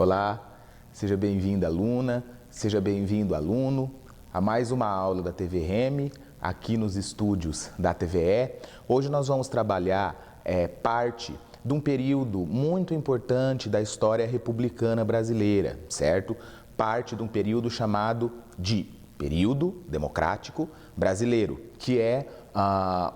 Olá, seja bem-vinda, aluna, seja bem-vindo, aluno, a mais uma aula da TV REME, aqui nos estúdios da TVE. Hoje nós vamos trabalhar parte de um período muito importante da história republicana brasileira, certo? Parte de um período chamado de período democrático brasileiro, que é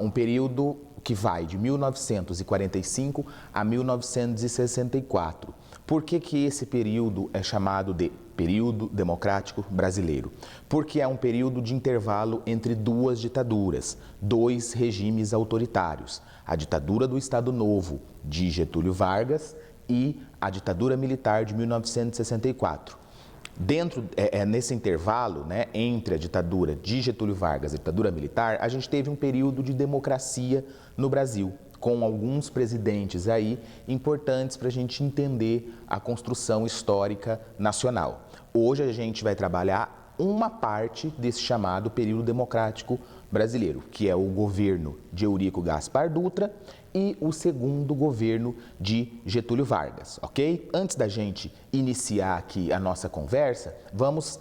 um período que vai de 1945 a 1964. Por que esse período é chamado de período democrático brasileiro? Porque é um período de intervalo entre duas ditaduras, dois regimes autoritários, a ditadura do Estado Novo de Getúlio Vargas e a ditadura militar de 1964. Nesse intervalo, né, entre a ditadura de Getúlio Vargas e a ditadura militar, a gente teve um período de democracia no Brasil, com alguns presidentes aí importantes para a gente entender a construção histórica nacional. Hoje a gente vai trabalhar uma parte desse chamado período democrático brasileiro, que é o governo de Eurico Gaspar Dutra e o segundo governo de Getúlio Vargas, ok? Antes da gente iniciar aqui a nossa conversa, vamos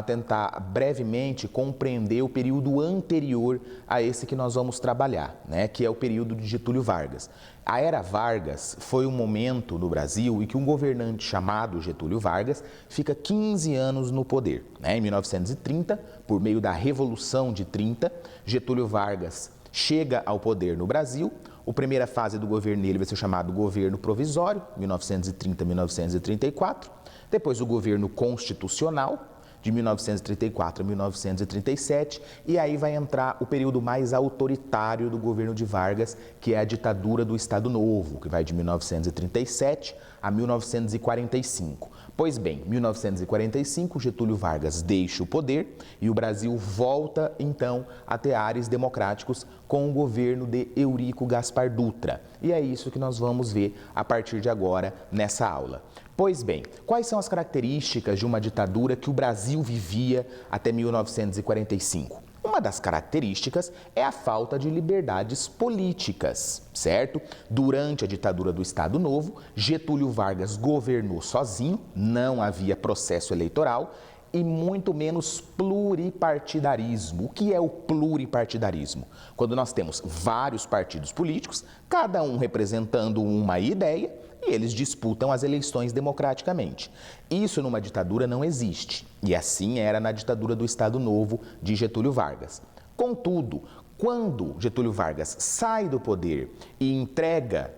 tentar brevemente compreender o período anterior a esse que nós vamos trabalhar, né? Que é o período de Getúlio Vargas. A Era Vargas foi um momento no Brasil em que um governante chamado Getúlio Vargas fica 15 anos no poder, né? Em 1930, por meio da Revolução de 30, Getúlio Vargas chega ao poder no Brasil. A primeira fase do governo dele vai ser chamado governo provisório, 1930-1934. Depois o governo constitucional, de 1934 a 1937. E aí vai entrar o período mais autoritário do governo de Vargas, que é a ditadura do Estado Novo, que vai de 1937 a 1945. Pois bem, em 1945, Getúlio Vargas deixa o poder e o Brasil volta, então, a ter ares democráticos com o governo de Eurico Gaspar Dutra. E é isso que nós vamos ver a partir de agora nessa aula. Pois bem, quais são as características de uma ditadura que o Brasil vivia até 1945? Uma das características é a falta de liberdades políticas, certo? Durante a ditadura do Estado Novo, Getúlio Vargas governou sozinho, não havia processo eleitoral e muito menos pluripartidarismo. O que é o pluripartidarismo? Quando nós temos vários partidos políticos, cada um representando uma ideia, e eles disputam as eleições democraticamente. Isso numa ditadura não existe, e assim era na ditadura do Estado Novo de Getúlio Vargas. Contudo, quando Getúlio Vargas sai do poder e entrega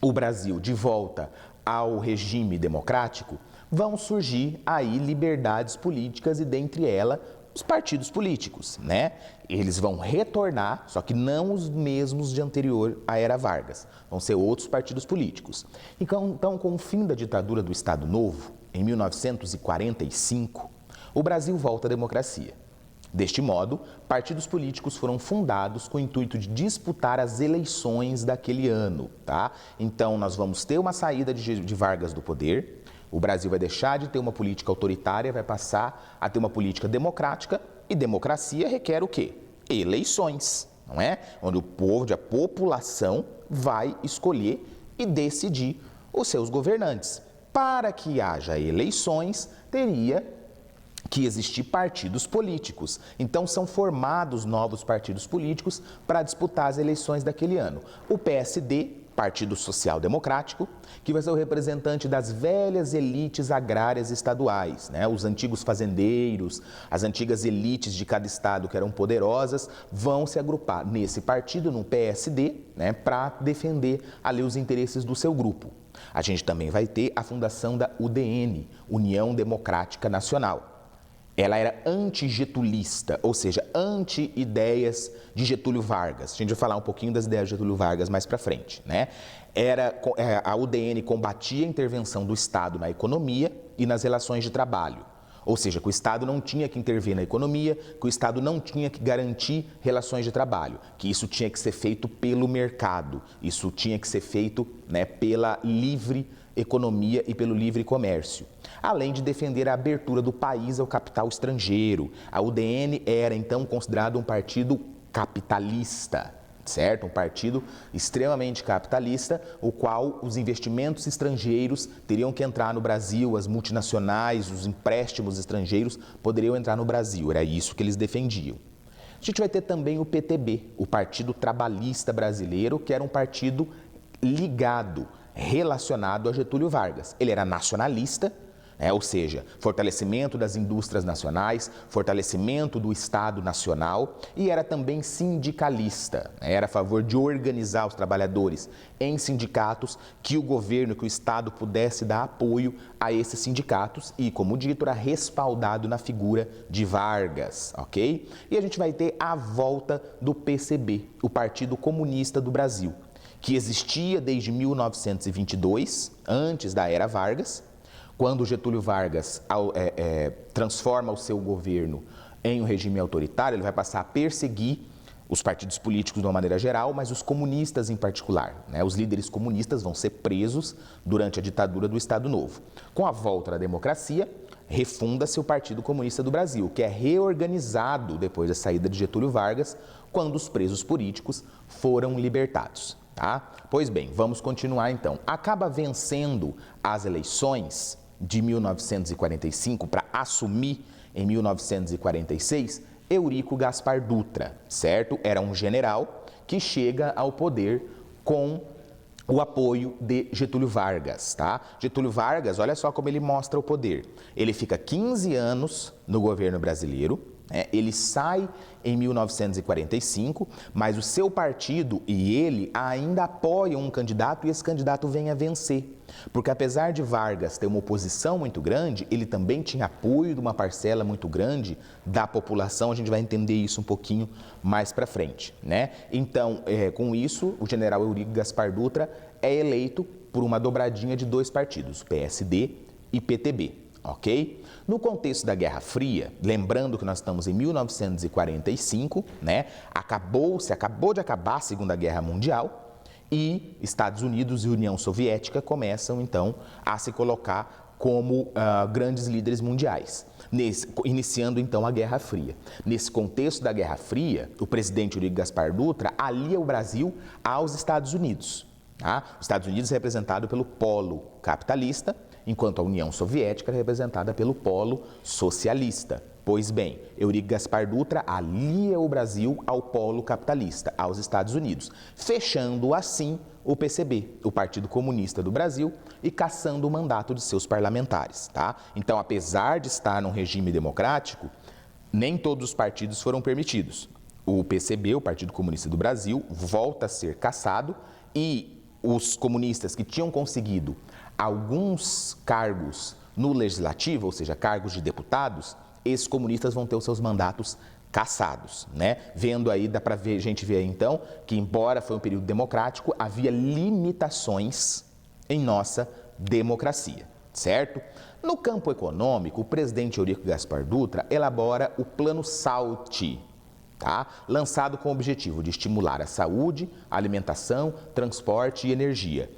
o Brasil de volta ao regime democrático, vão surgir aí liberdades políticas e dentre elas os partidos políticos, né? Eles vão retornar, só que não os mesmos de anterior à Era Vargas, vão ser outros partidos políticos. Então, com o fim da ditadura do Estado Novo, em 1945, o Brasil volta à democracia. Deste modo, partidos políticos foram fundados com o intuito de disputar as eleições daquele ano, tá? Então, nós vamos ter uma saída de Vargas do poder. O Brasil vai deixar de ter uma política autoritária, vai passar a ter uma política democrática, e democracia requer o quê? Eleições, não é? Onde o povo, a população vai escolher e decidir os seus governantes. Para que haja eleições, teria que existir partidos políticos. Então, são formados novos partidos políticos para disputar as eleições daquele ano. O PSD, Partido Social Democrático, que vai ser o representante das velhas elites agrárias estaduais, né? Os antigos fazendeiros, as antigas elites de cada estado que eram poderosas, vão se agrupar nesse partido, no PSD, né? Para defender ali os interesses do seu grupo. A gente também vai ter a fundação da UDN, União Democrática Nacional. Ela era antigetulista, ou seja, anti-ideias de Getúlio Vargas. A gente vai falar um pouquinho das ideias de Getúlio Vargas mais para frente, né? A UDN combatia a intervenção do Estado na economia e nas relações de trabalho. Ou seja, que o Estado não tinha que intervir na economia, que o Estado não tinha que garantir relações de trabalho, que isso tinha que ser feito pelo mercado, isso tinha que ser feito, né, pela livre economia e pelo livre comércio. Além de defender a abertura do país ao capital estrangeiro. A UDN era, então, considerada um partido capitalista, certo? Um partido extremamente capitalista, o qual os investimentos estrangeiros teriam que entrar no Brasil, as multinacionais, os empréstimos estrangeiros poderiam entrar no Brasil, era isso que eles defendiam. A gente vai ter também o PTB, o Partido Trabalhista Brasileiro, que era um partido ligado, relacionado a Getúlio Vargas. Ele era nacionalista, ou seja, fortalecimento das indústrias nacionais, fortalecimento do Estado Nacional, e era também sindicalista, era a favor de organizar os trabalhadores em sindicatos, que o governo, que o Estado pudesse dar apoio a esses sindicatos e, como dito, era respaldado na figura de Vargas, ok? E a gente vai ter a volta do PCB, o Partido Comunista do Brasil, que existia desde 1922, antes da era Vargas, quando Getúlio Vargas transforma o seu governo em um regime autoritário, ele vai passar a perseguir os partidos políticos de uma maneira geral, mas os comunistas em particular. Os líderes comunistas vão ser presos durante a ditadura do Estado Novo. Com a volta da democracia, refunda-se o Partido Comunista do Brasil, que é reorganizado depois da saída de Getúlio Vargas, quando os presos políticos foram libertados. Tá? Pois bem, vamos continuar então. Acaba vencendo as eleições de 1945 para assumir em 1946 Eurico Gaspar Dutra, certo? Era um general que chega ao poder com o apoio de Getúlio Vargas, tá? Getúlio Vargas, olha só como ele mostra o poder. Ele fica 15 anos no governo brasileiro, ele sai em 1945, mas o seu partido e ele ainda apoiam um candidato e esse candidato vem a vencer. Porque apesar de Vargas ter uma oposição muito grande, ele também tinha apoio de uma parcela muito grande da população, a gente vai entender isso um pouquinho mais para frente, Então, com isso, o general Eurico Gaspar Dutra é eleito por uma dobradinha de dois partidos, PSD e PTB, ok? No contexto da Guerra Fria, lembrando que nós estamos em 1945, acabou de acabar a Segunda Guerra Mundial, e Estados Unidos e União Soviética começam, então, a se colocar como grandes líderes mundiais, iniciando, então, a Guerra Fria. Nesse contexto da Guerra Fria, o presidente Eurico Gaspar Dutra alia o Brasil aos Estados Unidos. Tá? Os Estados Unidos é representado pelo polo capitalista, enquanto a União Soviética é representada pelo polo socialista. Pois bem, Eurico Gaspar Dutra alia o Brasil ao polo capitalista, aos Estados Unidos, fechando assim o PCB, o Partido Comunista do Brasil, e cassando o mandato de seus parlamentares. Tá? Então, apesar de estar num regime democrático, nem todos os partidos foram permitidos. O PCB, o Partido Comunista do Brasil, volta a ser cassado e os comunistas que tinham conseguido alguns cargos no legislativo, ou seja, cargos de deputados, esses comunistas vão ter os seus mandatos cassados, Vendo aí, dá para ver, a gente vê aí então, que embora foi um período democrático, havia limitações em nossa democracia, certo? No campo econômico, o presidente Eurico Gaspar Dutra elabora o Plano SALT, tá? Lançado com o objetivo de estimular a saúde, a alimentação, transporte e energia.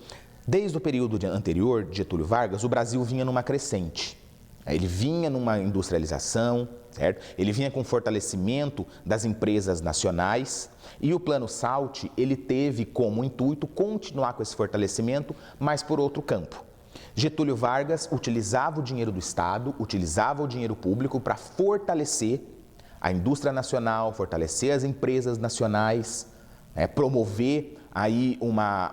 Desde o período anterior de Getúlio Vargas, o Brasil vinha numa crescente. Ele vinha numa industrialização, certo? Ele vinha com fortalecimento das empresas nacionais e o Plano SALT, ele teve como intuito continuar com esse fortalecimento, mas por outro campo. Getúlio Vargas utilizava o dinheiro do Estado, utilizava o dinheiro público para fortalecer a indústria nacional, fortalecer as empresas nacionais, promover aí uma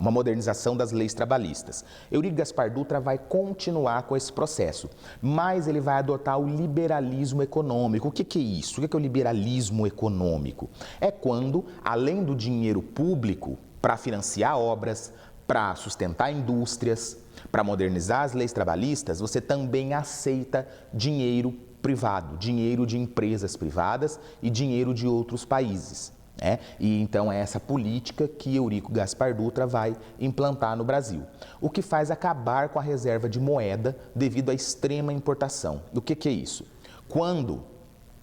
modernização das leis trabalhistas. Eurico Gaspar Dutra vai continuar com esse processo, mas ele vai adotar o liberalismo econômico. O que é isso? O que é o liberalismo econômico? É quando, além do dinheiro público para financiar obras, para sustentar indústrias, para modernizar as leis trabalhistas, você também aceita dinheiro privado, dinheiro de empresas privadas e dinheiro de outros países. E então é essa política que Eurico Gaspar Dutra vai implantar no Brasil, o que faz acabar com a reserva de moeda devido à extrema importação. O que é isso? Quando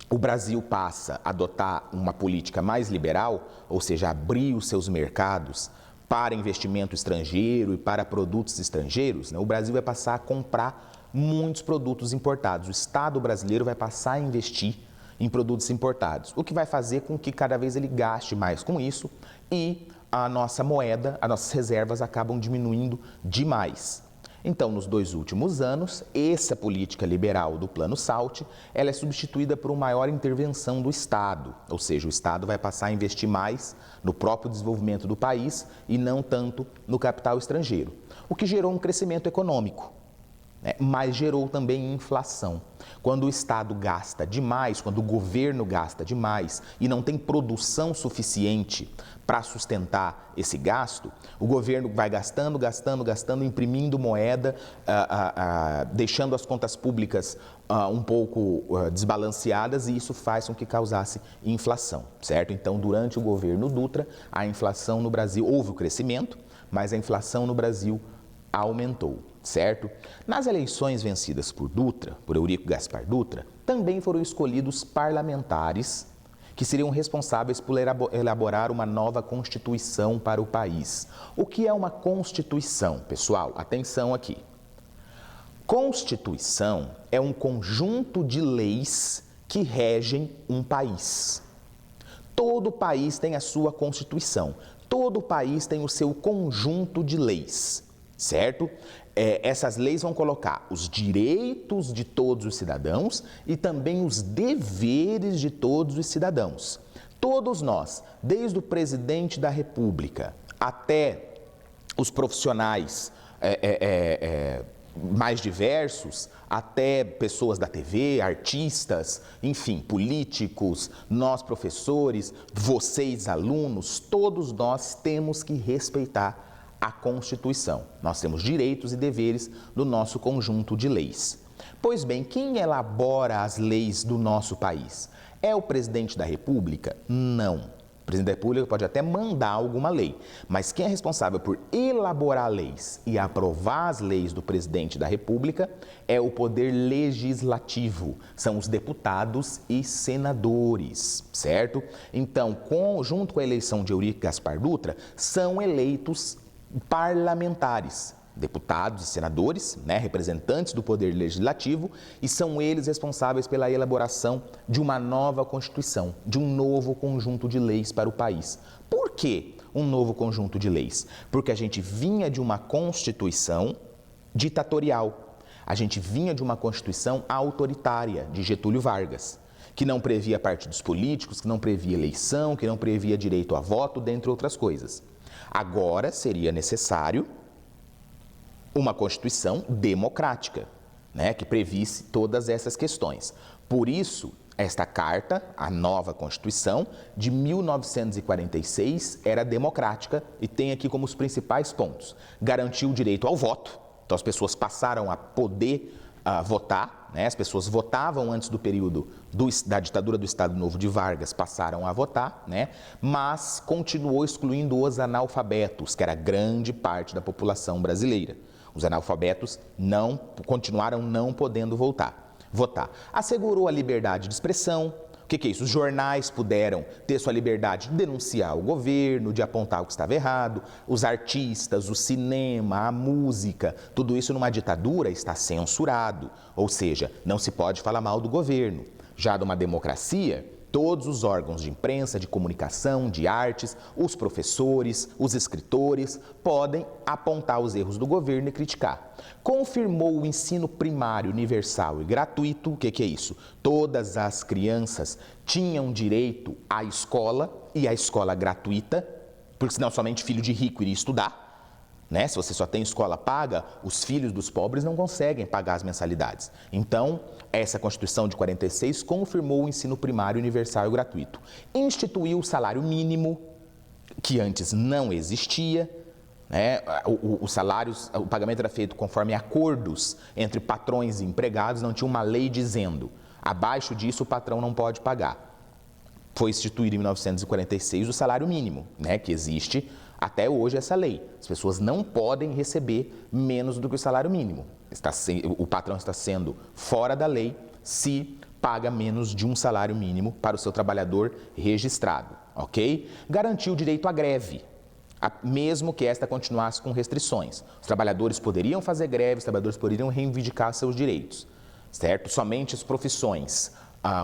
o Brasil passa a adotar uma política mais liberal, ou seja, abrir os seus mercados para investimento estrangeiro e para produtos estrangeiros, o Brasil vai passar a comprar muitos produtos importados. O Estado brasileiro vai passar a investir em produtos importados, o que vai fazer com que cada vez ele gaste mais com isso e a nossa moeda, as nossas reservas acabam diminuindo demais. Então, nos 2 últimos anos, essa política liberal do Plano SALT, ela é substituída por uma maior intervenção do Estado, ou seja, o Estado vai passar a investir mais no próprio desenvolvimento do país e não tanto no capital estrangeiro, o que gerou um crescimento econômico, né? Mas gerou também inflação. Quando o Estado gasta demais, quando o governo gasta demais e não tem produção suficiente para sustentar esse gasto, o governo vai gastando, imprimindo moeda, deixando as contas públicas um pouco desbalanceadas e isso faz com que causasse inflação, certo? Então, durante o governo Dutra, a inflação no Brasil, houve o crescimento, mas a inflação no Brasil aumentou, certo? Nas eleições vencidas por Dutra, por Eurico Gaspar Dutra, também foram escolhidos parlamentares que seriam responsáveis por elaborar uma nova Constituição para o país. O que é uma Constituição, pessoal? Atenção aqui. Constituição é um conjunto de leis que regem um país. Todo país tem a sua Constituição, todo país tem o seu conjunto de leis. Certo? Essas leis vão colocar os direitos de todos os cidadãos e também os deveres de todos os cidadãos. Todos nós, desde o presidente da República até os profissionais mais diversos, até pessoas da TV, artistas, enfim, políticos, nós professores, vocês alunos, todos nós temos que respeitar a Constituição. Nós temos direitos e deveres do nosso conjunto de leis. Pois bem, quem elabora as leis do nosso país? É o presidente da República? Não. O presidente da República pode até mandar alguma lei, mas quem é responsável por elaborar leis e aprovar as leis do presidente da República é o poder legislativo, são os deputados e senadores, certo? Então, junto com a eleição de Eurico Gaspar Dutra, são eleitos parlamentares, deputados e senadores, né, representantes do poder legislativo, e são eles responsáveis pela elaboração de uma nova Constituição, de um novo conjunto de leis para o país. Por que um novo conjunto de leis? Porque a gente vinha de uma Constituição ditatorial, a gente vinha de uma Constituição autoritária de Getúlio Vargas, que não previa partidos políticos, que não previa eleição, que não previa direito a voto, dentre outras coisas. Agora seria necessário uma Constituição democrática, né, que previsse todas essas questões. Por isso, esta carta, a nova Constituição de 1946, era democrática e tem aqui como os principais pontos. Garantiu o direito ao voto, então as pessoas passaram a poder votar, né? As pessoas votavam antes do período da ditadura do Estado Novo de Vargas, passaram a votar, né? Mas continuou excluindo os analfabetos, que era grande parte da população brasileira. Os analfabetos continuaram não podendo votar. Assegurou a liberdade de expressão. O que é isso? Os jornais puderam ter sua liberdade de denunciar o governo, de apontar o que estava errado. Os artistas, o cinema, a música, tudo isso numa ditadura está censurado. Ou seja, não se pode falar mal do governo. Já numa democracia, todos os órgãos de imprensa, de comunicação, de artes, os professores, os escritores, podem apontar os erros do governo e criticar. Confirmou o ensino primário universal e gratuito. O que é isso? Todas as crianças tinham direito à escola e à escola gratuita, porque senão somente filho de rico iria estudar. Né? Se você só tem escola paga, os filhos dos pobres não conseguem pagar as mensalidades. Então, essa Constituição de 46 confirmou o ensino primário universal e gratuito. Instituiu o salário mínimo, que antes não existia. Né? O pagamento era feito conforme acordos entre patrões e empregados, não tinha uma lei dizendo, abaixo disso o patrão não pode pagar. Foi instituído em 1946 o salário mínimo, né? Que existe até hoje essa lei. As pessoas não podem receber menos do que o salário mínimo. O patrão está sendo fora da lei se paga menos de um salário mínimo para o seu trabalhador registrado, ok? Garantiu o direito à greve, mesmo que esta continuasse com restrições. Os trabalhadores poderiam fazer greve, os trabalhadores poderiam reivindicar seus direitos, certo? Somente as profissões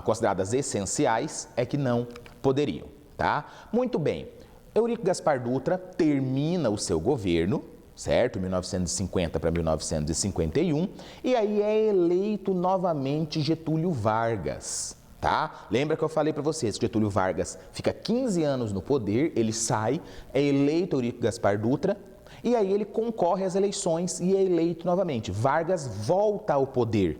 consideradas essenciais, é que não poderiam, tá? Muito bem, Eurico Gaspar Dutra termina o seu governo, certo? 1950 para 1951, e aí é eleito novamente Getúlio Vargas, tá? Lembra que eu falei para vocês que Getúlio Vargas fica 15 anos no poder, ele sai, é eleito Eurico Gaspar Dutra, e aí ele concorre às eleições e é eleito novamente. Vargas volta ao poder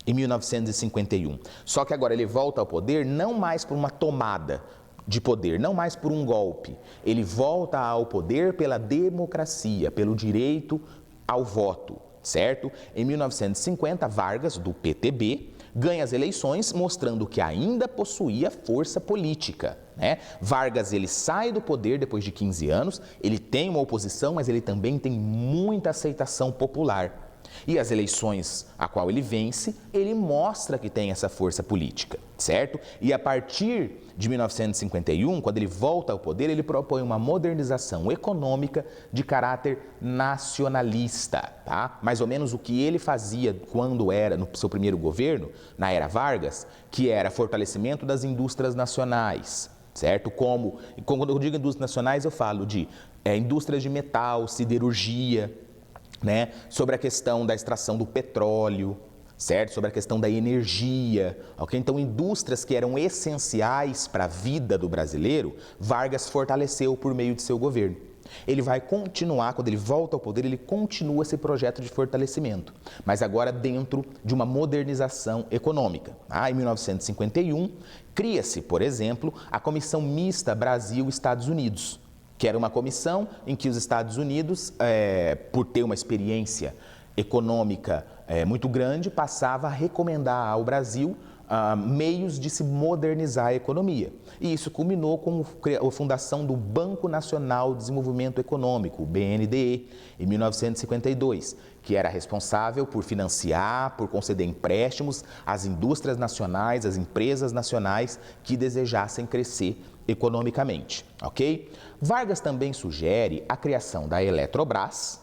em 1951. Só que agora ele volta ao poder não mais por uma tomada de poder, não mais por um golpe. Ele volta ao poder pela democracia, pelo direito ao voto, certo? Em 1950, Vargas, do PTB, ganha as eleições, mostrando que ainda possuía força política, né? Vargas, ele sai do poder depois de 15 anos, ele tem uma oposição, mas ele também tem muita aceitação popular. E as eleições a qual ele vence, ele mostra que tem essa força política, certo? E a partir de 1951, quando ele volta ao poder, ele propõe uma modernização econômica de caráter nacionalista, tá? Mais ou menos o que ele fazia quando era no seu primeiro governo, na era Vargas, que era fortalecimento das indústrias nacionais, certo? Quando eu digo indústrias nacionais, eu falo de indústrias de metal, siderurgia, né? Sobre a questão da extração do petróleo, certo? Sobre a questão da energia, ok? Então, indústrias que eram essenciais para a vida do brasileiro, Vargas fortaleceu por meio de seu governo. Ele vai continuar, quando ele volta ao poder, ele continua esse projeto de fortalecimento, mas agora dentro de uma modernização econômica. Em 1951, cria-se, por exemplo, a Comissão Mista Brasil-Estados Unidos, que era uma comissão em que os Estados Unidos, por ter uma experiência econômica muito grande, passava a recomendar ao Brasil meios de se modernizar a economia. E isso culminou com a fundação do Banco Nacional de Desenvolvimento Econômico, o BNDE, em 1952, que era responsável por financiar, por conceder empréstimos às indústrias nacionais, às empresas nacionais que desejassem crescer economicamente, ok? Vargas também sugere a criação da Eletrobras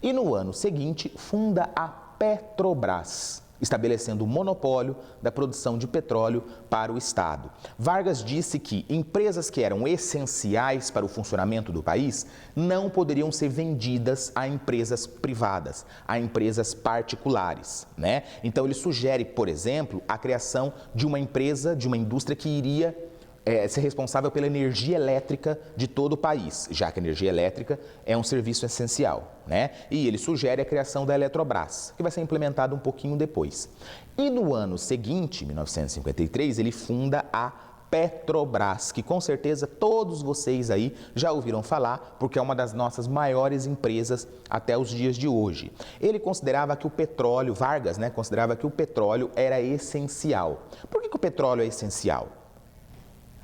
e no ano seguinte funda a Petrobras, estabelecendo o monopólio da produção de petróleo para o Estado. Vargas disse que empresas que eram essenciais para o funcionamento do país não poderiam ser vendidas a empresas privadas, a empresas particulares, né? Então ele sugere, por exemplo, a criação de uma empresa, de uma indústria que iria ser responsável pela energia elétrica de todo o país, já que a energia elétrica é um serviço essencial, né? E ele sugere a criação da Eletrobras, que vai ser implementada um pouquinho depois. E no ano seguinte, 1953, ele funda a Petrobras, que com certeza todos vocês aí já ouviram falar, porque é uma das nossas maiores empresas até os dias de hoje. Ele considerava que o petróleo, Vargas, né, considerava que o petróleo era essencial. Por que o petróleo é essencial?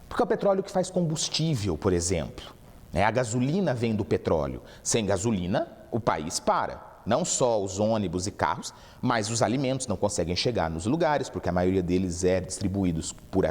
Porque é o petróleo que faz combustível, por exemplo. A gasolina vem do petróleo. Sem gasolina, o país para. Não só os ônibus e carros, mas os alimentos não conseguem chegar nos lugares, porque a maioria deles é distribuídos por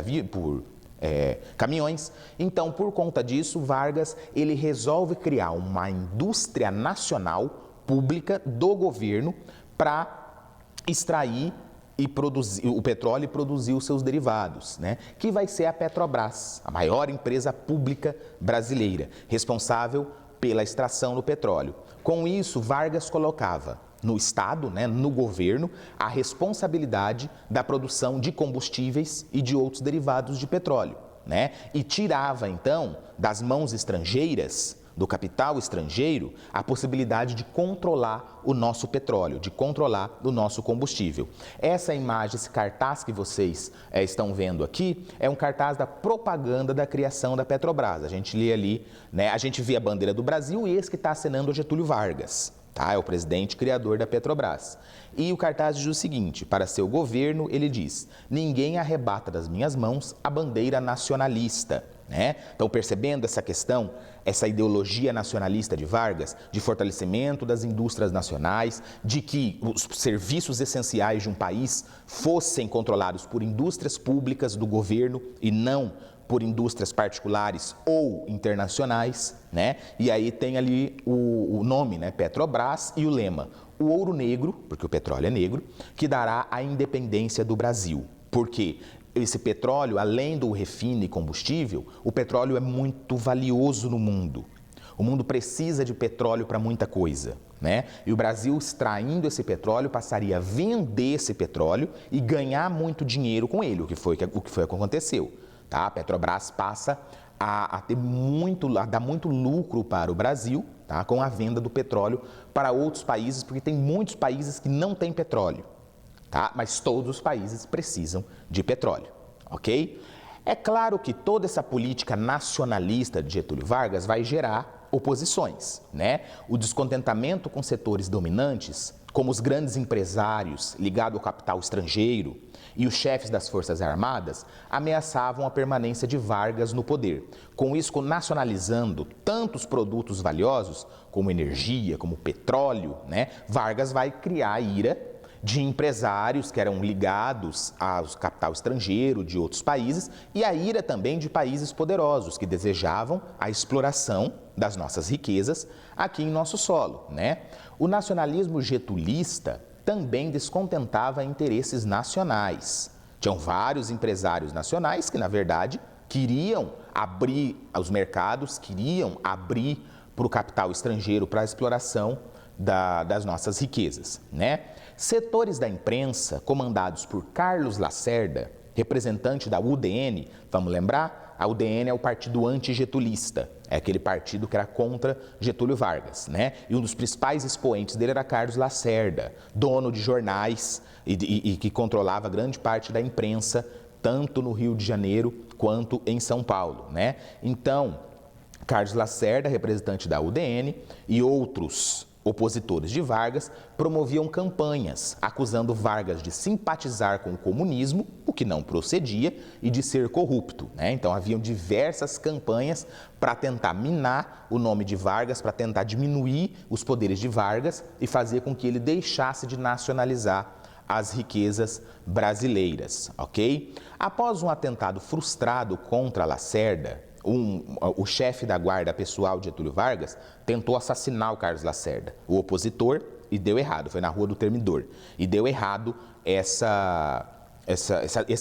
caminhões. Então, por conta disso, Vargas ele resolve criar uma indústria nacional pública do governo para extrair e produzir o petróleo e produzir os seus derivados, né? Que vai ser a Petrobras, a maior empresa pública brasileira, responsável pela extração do petróleo. Com isso, Vargas colocava no Estado, né, no governo, a responsabilidade da produção de combustíveis e de outros derivados de petróleo, né? E tirava, então, das mãos estrangeiras, do capital estrangeiro, a possibilidade de controlar o nosso petróleo, de controlar o nosso combustível. Essa imagem, esse cartaz que vocês estão vendo aqui, é um cartaz da propaganda da criação da Petrobras. A gente lê ali, né, a gente vê a bandeira do Brasil e esse que está assinando é Getúlio Vargas, tá? É o presidente criador da Petrobras. E o cartaz diz o seguinte: para seu governo, ele diz: ninguém arrebata das minhas mãos a bandeira nacionalista. Né? Então, percebendo essa questão, essa ideologia nacionalista de Vargas, de fortalecimento das indústrias nacionais, de que os serviços essenciais de um país fossem controlados por indústrias públicas do governo e não por indústrias particulares ou internacionais, né? E aí tem ali o nome, né? Petrobras, e o lema: o ouro negro, porque o petróleo é negro, que dará a independência do Brasil. Porque esse petróleo, além do refine e combustível, o petróleo é muito valioso no mundo. O mundo precisa de petróleo para muita coisa, né? E o Brasil, extraindo esse petróleo, passaria a vender esse petróleo e ganhar muito dinheiro com ele, o que foi que aconteceu, tá? A Petrobras passa a dar muito lucro para o Brasil, tá? Com a venda do petróleo para outros países, porque tem muitos países que não têm petróleo, tá? Mas todos os países precisam de petróleo, ok? É claro que toda essa política nacionalista de Getúlio Vargas vai gerar oposições, né? O descontentamento com setores dominantes, como os grandes empresários ligados ao capital estrangeiro e os chefes das Forças Armadas, ameaçavam a permanência de Vargas no poder. Com isso, nacionalizando tantos produtos valiosos, como energia, como petróleo, né? Vargas vai criar a ira de empresários que eram ligados ao capital estrangeiro de outros países e a ira também de países poderosos que desejavam a exploração das nossas riquezas aqui em nosso solo, né? O nacionalismo getulista também descontentava interesses nacionais. Tinham vários empresários nacionais que, na verdade, queriam abrir os mercados, queriam abrir para o capital estrangeiro para a exploração das nossas riquezas, né? Setores da imprensa, comandados por Carlos Lacerda, representante da UDN, vamos lembrar? A UDN é o partido antigetulista, é aquele partido que era contra Getúlio Vargas, né? E um dos principais expoentes dele era Carlos Lacerda, dono de jornais e que controlava grande parte da imprensa, tanto no Rio de Janeiro quanto em São Paulo, né? Então, Carlos Lacerda, representante da UDN, e outros opositores de Vargas promoviam campanhas acusando Vargas de simpatizar com o comunismo, o que não procedia, e de ser corrupto, né? Então haviam diversas campanhas para tentar minar o nome de Vargas, para tentar diminuir os poderes de Vargas e fazer com que ele deixasse de nacionalizar as riquezas brasileiras, ok? Após um atentado frustrado contra Lacerda, o chefe da guarda pessoal de Getúlio Vargas tentou assassinar o Carlos Lacerda, o opositor, e deu errado, foi na Rua do Termidor, e deu errado esse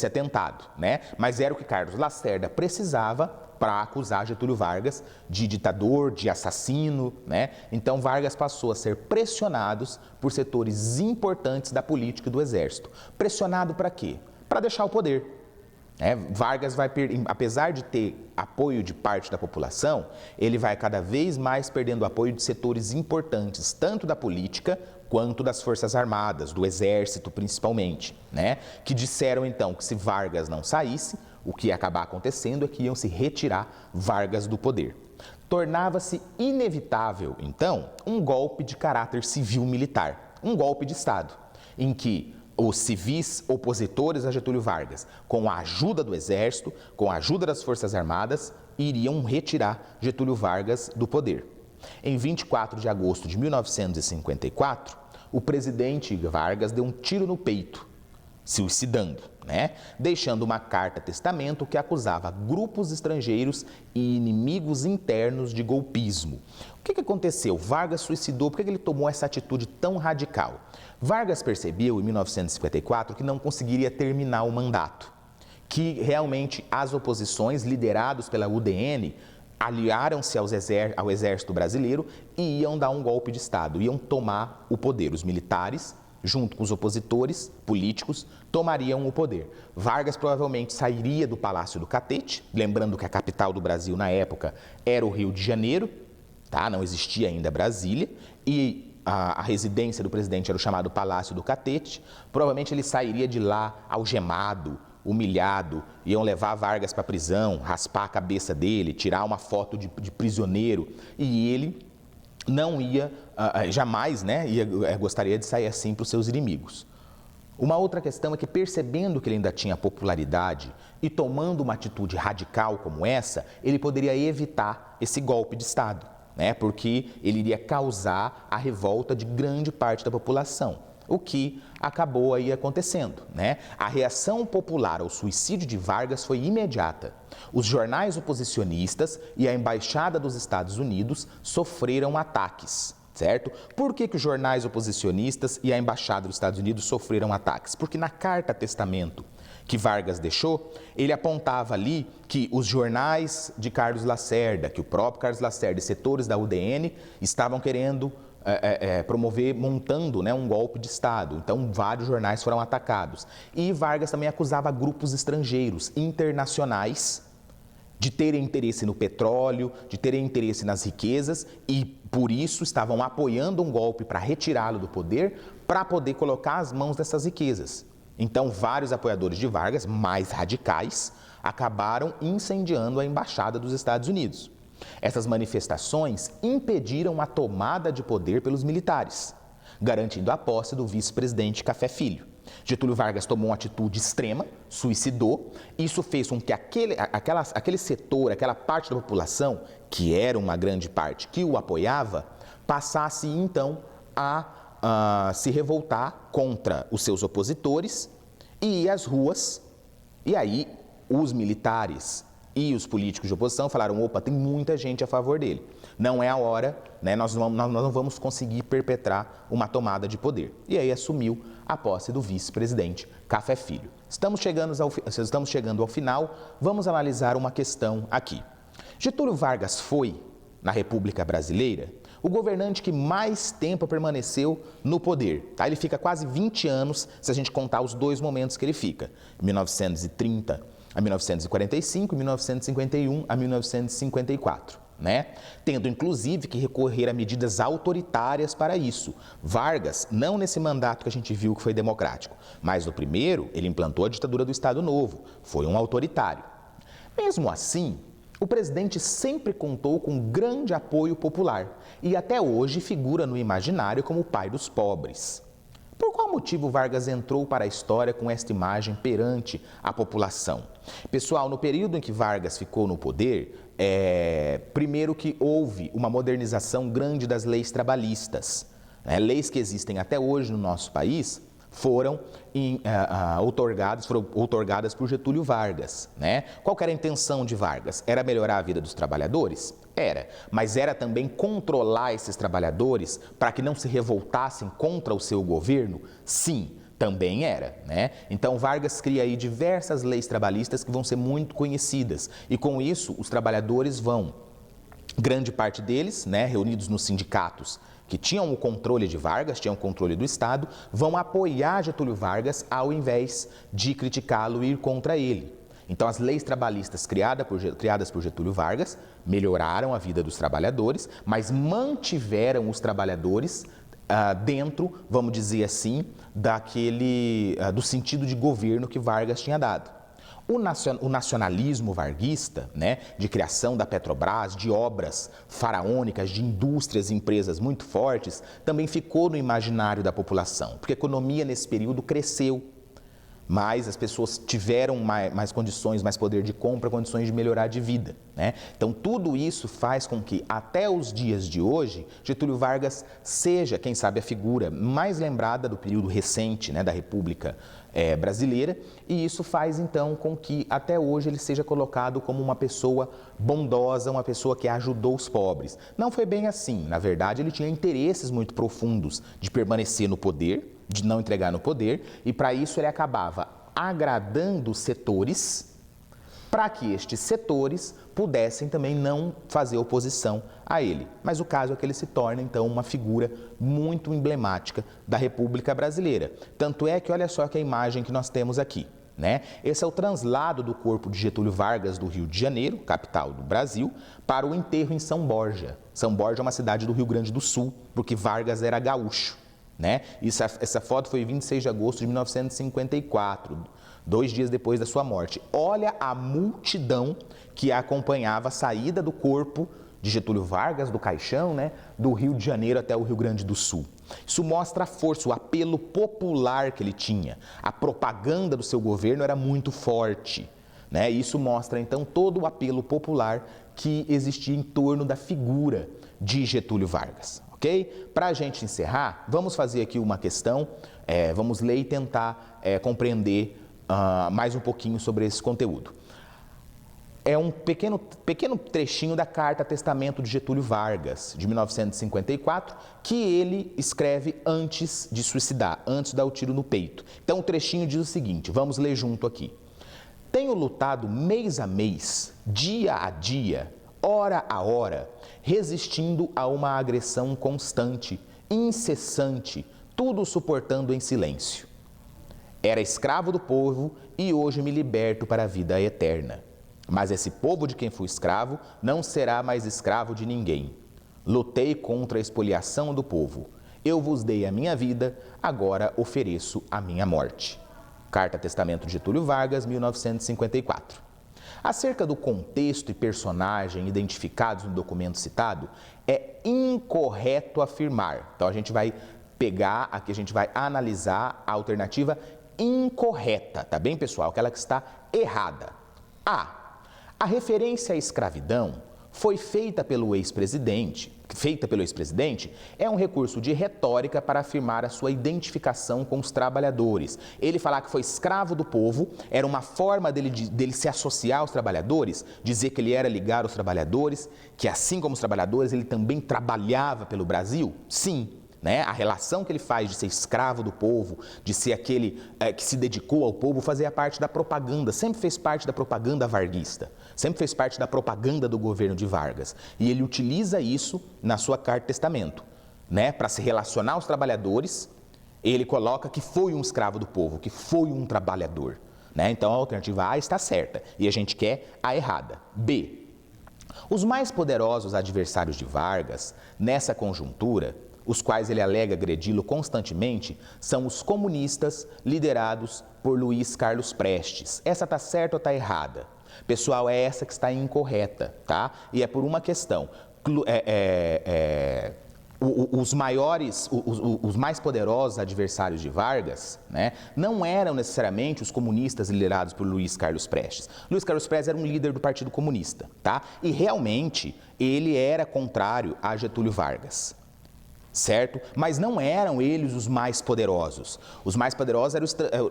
atentado, né? Mas era o que Carlos Lacerda precisava para acusar Getúlio Vargas de ditador, de assassino, né? Então Vargas passou a ser pressionado por setores importantes da política e do exército. Pressionado para quê? Para deixar o poder. Vargas vai, apesar de ter apoio de parte da população, ele vai cada vez mais perdendo apoio de setores importantes, tanto da política quanto das Forças Armadas, do Exército principalmente, né? Que disseram então que se Vargas não saísse, o que ia acabar acontecendo é que iam se retirar Vargas do poder. Tornava-se inevitável, então, um golpe de caráter civil-militar, um golpe de Estado, em que os civis opositores a Getúlio Vargas, com a ajuda do Exército, com a ajuda das Forças Armadas, iriam retirar Getúlio Vargas do poder. Em 24 de agosto de 1954, o presidente Vargas deu um tiro no peito, suicidando, né? Deixando uma carta-testamento que acusava grupos estrangeiros e inimigos internos de golpismo. O que aconteceu? Vargas suicidou, por que ele tomou essa atitude tão radical? Vargas percebeu, em 1954, que não conseguiria terminar o mandato, que realmente as oposições, lideradas pela UDN, aliaram-se ao exército brasileiro e iam dar um golpe de Estado, iam tomar o poder. Os militares, junto com os opositores políticos, tomariam o poder. Vargas provavelmente sairia do Palácio do Catete, lembrando que a capital do Brasil na época era o Rio de Janeiro, tá? Não existia ainda Brasília, e a residência do presidente era o chamado Palácio do Catete. Provavelmente ele sairia de lá algemado, humilhado, iam levar Vargas para a prisão, raspar a cabeça dele, tirar uma foto de prisioneiro, e ele não ia, jamais, né, gostaria de sair assim para os seus inimigos. Uma outra questão é que, percebendo que ele ainda tinha popularidade e tomando uma atitude radical como essa, ele poderia evitar esse golpe de Estado, né, porque ele iria causar a revolta de grande parte da população, o que acabou aí acontecendo, né? A reação popular ao suicídio de Vargas foi imediata. Os jornais oposicionistas e a Embaixada dos Estados Unidos sofreram ataques, certo? Por que os jornais oposicionistas e a Embaixada dos Estados Unidos sofreram ataques? Porque na carta-testamento que Vargas deixou, ele apontava ali que os jornais de Carlos Lacerda, que o próprio Carlos Lacerda e setores da UDN estavam querendo promover, montando, né, um golpe de Estado. Então, vários jornais foram atacados. E Vargas também acusava grupos estrangeiros, internacionais, de terem interesse no petróleo, de terem interesse nas riquezas e, por isso, estavam apoiando um golpe para retirá-lo do poder, para poder colocar as mãos dessas riquezas. Então, vários apoiadores de Vargas, mais radicais, acabaram incendiando a embaixada dos Estados Unidos. Essas manifestações impediram a tomada de poder pelos militares, garantindo a posse do vice-presidente Café Filho. Getúlio Vargas tomou uma atitude extrema, suicidou. Isso fez com que aquele setor, aquela parte da população, que era uma grande parte que o apoiava, passasse então a se revoltar contra os seus opositores e ir às ruas. E aí os militares e os políticos de oposição falaram: opa, tem muita gente a favor dele. Não é a hora, né? Nós não vamos conseguir perpetrar uma tomada de poder. E aí assumiu a posse do vice-presidente Café Filho. Estamos chegando ao final, vamos analisar uma questão aqui. Getúlio Vargas foi, na República Brasileira, o governante que mais tempo permaneceu no poder. Tá? Ele fica quase 20 anos, se a gente contar os dois momentos que ele fica, 1930 a 1945 e 1951 a 1954. Né? Tendo inclusive que recorrer a medidas autoritárias para isso. Vargas, não nesse mandato que a gente viu que foi democrático, mas no primeiro ele implantou a ditadura do Estado Novo, foi um autoritário. Mesmo assim, o presidente sempre contou com grande apoio popular e até hoje figura no imaginário como o pai dos pobres. Por qual motivo Vargas entrou para a história com esta imagem perante a população? Pessoal, no período em que Vargas ficou no poder, primeiro que houve uma modernização grande das leis trabalhistas. Leis que existem até hoje no nosso país foram outorgadas por Getúlio Vargas. Né? Qual que era a intenção de Vargas? Era melhorar a vida dos trabalhadores? Era, mas era também controlar esses trabalhadores para que não se revoltassem contra o seu governo? Sim, também era, né? Então Vargas cria aí diversas leis trabalhistas que vão ser muito conhecidas e com isso os trabalhadores vão, grande parte deles, né, reunidos nos sindicatos que tinham o controle de Vargas, tinham o controle do Estado, vão apoiar Getúlio Vargas ao invés de criticá-lo e ir contra ele. Então, as leis trabalhistas criadas por Getúlio Vargas melhoraram a vida dos trabalhadores, mas mantiveram os trabalhadores dentro, vamos dizer assim, do sentido de governo que Vargas tinha dado. O nacionalismo varguista, né, de criação da Petrobras, de obras faraônicas, de indústrias e empresas muito fortes, também ficou no imaginário da população, porque a economia nesse período cresceu. Mas as pessoas tiveram mais condições, mais poder de compra, condições de melhorar de vida. Né? Então, tudo isso faz com que, até os dias de hoje, Getúlio Vargas seja, quem sabe, a figura mais lembrada do período recente, né, da República Brasileira, e isso faz, então, com que, até hoje, ele seja colocado como uma pessoa bondosa, uma pessoa que ajudou os pobres. Não foi bem assim. Na verdade, ele tinha interesses muito profundos de permanecer no poder, de não entregar no poder, e para isso ele acabava agradando setores para que estes setores pudessem também não fazer oposição a ele. Mas o caso é que ele se torna, então, uma figura muito emblemática da República Brasileira. Tanto é que, olha só que a imagem que nós temos aqui. Né? Esse é o translado do corpo de Getúlio Vargas do Rio de Janeiro, capital do Brasil, para o enterro em São Borja. São Borja é uma cidade do Rio Grande do Sul, porque Vargas era gaúcho. Né? Essa foto foi em 26 de agosto de 1954, 2 dias depois da sua morte. Olha a multidão que acompanhava a saída do corpo de Getúlio Vargas, do caixão, né, do Rio de Janeiro até o Rio Grande do Sul. Isso mostra a força, o apelo popular que ele tinha. A propaganda do seu governo era muito forte. Né? Isso mostra, então, todo o apelo popular que existia em torno da figura de Getúlio Vargas. Ok? Para a gente encerrar, vamos fazer aqui uma questão, vamos ler e tentar compreender mais um pouquinho sobre esse conteúdo. é um pequeno trechinho da Carta Testamento de Getúlio Vargas, de 1954, que ele escreve antes de suicidar, antes de dar o tiro no peito. Então o trechinho diz o seguinte, vamos ler junto aqui. Tenho lutado mês a mês, dia a dia, hora a hora, resistindo a uma agressão constante, incessante, tudo suportando em silêncio. Era escravo do povo e hoje me liberto para a vida eterna. Mas esse povo de quem fui escravo não será mais escravo de ninguém. Lutei contra a expoliação do povo. Eu vos dei a minha vida, agora ofereço a minha morte. Carta Testamento de Getúlio Vargas, 1954. Acerca do contexto e personagem identificados no documento citado, é incorreto afirmar. Então a gente vai pegar, aqui a gente vai analisar a alternativa incorreta, tá bem, pessoal? Aquela que está errada. A referência à escravidão foi feita pelo ex-presidente, é um recurso de retórica para afirmar a sua identificação com os trabalhadores. Ele falar que foi escravo do povo era uma forma dele se associar aos trabalhadores, dizer que ele era ligado aos trabalhadores, que assim como os trabalhadores ele também trabalhava pelo Brasil? Sim. Né? A relação que ele faz de ser escravo do povo, de ser aquele que se dedicou ao povo, fazia parte da propaganda, sempre fez parte da propaganda varguista, sempre fez parte da propaganda do governo de Vargas. E ele utiliza isso na sua Carta Testamento, né? Para se relacionar aos trabalhadores, ele coloca que foi um escravo do povo, que foi um trabalhador. Né? Então a alternativa A está certa e a gente quer a errada. B. Os mais poderosos adversários de Vargas, nessa conjuntura, os quais ele alega agredi-lo constantemente, são os comunistas liderados por Luiz Carlos Prestes. Essa está certa ou está errada? Pessoal, é essa que está incorreta, tá? E é por uma questão. Os mais poderosos adversários de Vargas, né, não eram necessariamente os comunistas liderados por Luiz Carlos Prestes. Luiz Carlos Prestes era um líder do Partido Comunista, tá? E realmente ele era contrário a Getúlio Vargas. Certo? Mas não eram eles os mais poderosos. Os mais poderosos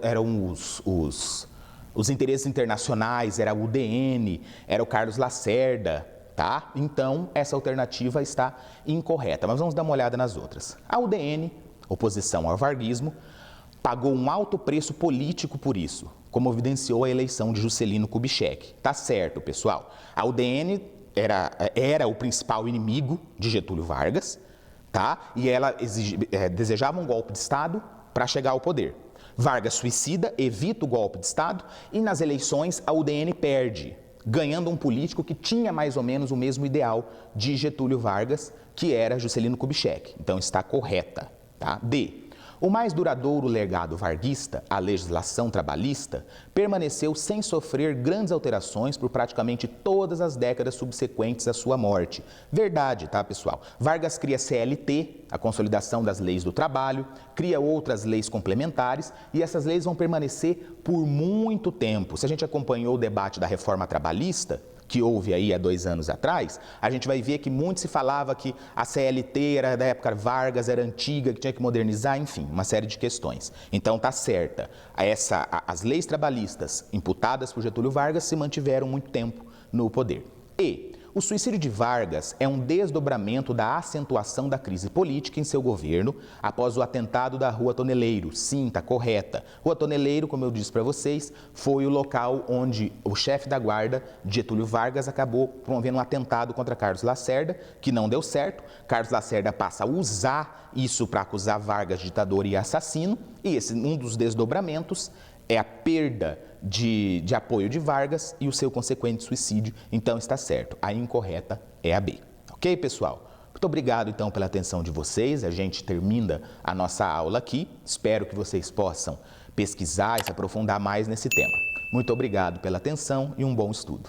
eram os interesses internacionais, era o UDN, era o Carlos Lacerda, tá? Então, essa alternativa está incorreta. Mas vamos dar uma olhada nas outras. A UDN, oposição ao varguismo, pagou um alto preço político por isso, como evidenciou a eleição de Juscelino Kubitschek. Tá certo, pessoal. A UDN era o principal inimigo de Getúlio Vargas, tá? E ela desejava um golpe de Estado para chegar ao poder. Vargas suicida, evita o golpe de Estado e nas eleições a UDN perde, ganhando um político que tinha mais ou menos o mesmo ideal de Getúlio Vargas, que era Juscelino Kubitschek. Então está correta. Tá? D. O mais duradouro legado varguista, a legislação trabalhista, permaneceu sem sofrer grandes alterações por praticamente todas as décadas subsequentes à sua morte. Verdade, tá, pessoal? Vargas cria CLT, a Consolidação das Leis do Trabalho, cria outras leis complementares e essas leis vão permanecer por muito tempo. Se a gente acompanhou o debate da reforma trabalhista, que houve aí há 2 anos atrás, a gente vai ver que muito se falava que a CLT era da época Vargas, era antiga, que tinha que modernizar, enfim, uma série de questões. Então tá certa, as leis trabalhistas imputadas por Getúlio Vargas se mantiveram muito tempo no poder. E o suicídio de Vargas é um desdobramento da acentuação da crise política em seu governo após o atentado da Rua Toneleiro. Sim, está correta. Rua Toneleiro, como eu disse para vocês, foi o local onde o chefe da guarda, Getúlio Vargas, acabou promovendo um atentado contra Carlos Lacerda, que não deu certo. Carlos Lacerda passa a usar isso para acusar Vargas de ditador e assassino, e um dos desdobramentos é a perda de apoio de Vargas e o seu consequente suicídio. Então está certo, a incorreta é a B. Ok, pessoal? Muito obrigado então pela atenção de vocês. A gente termina a nossa aula aqui. Espero que vocês possam pesquisar e se aprofundar mais nesse tema. Muito obrigado pela atenção e um bom estudo.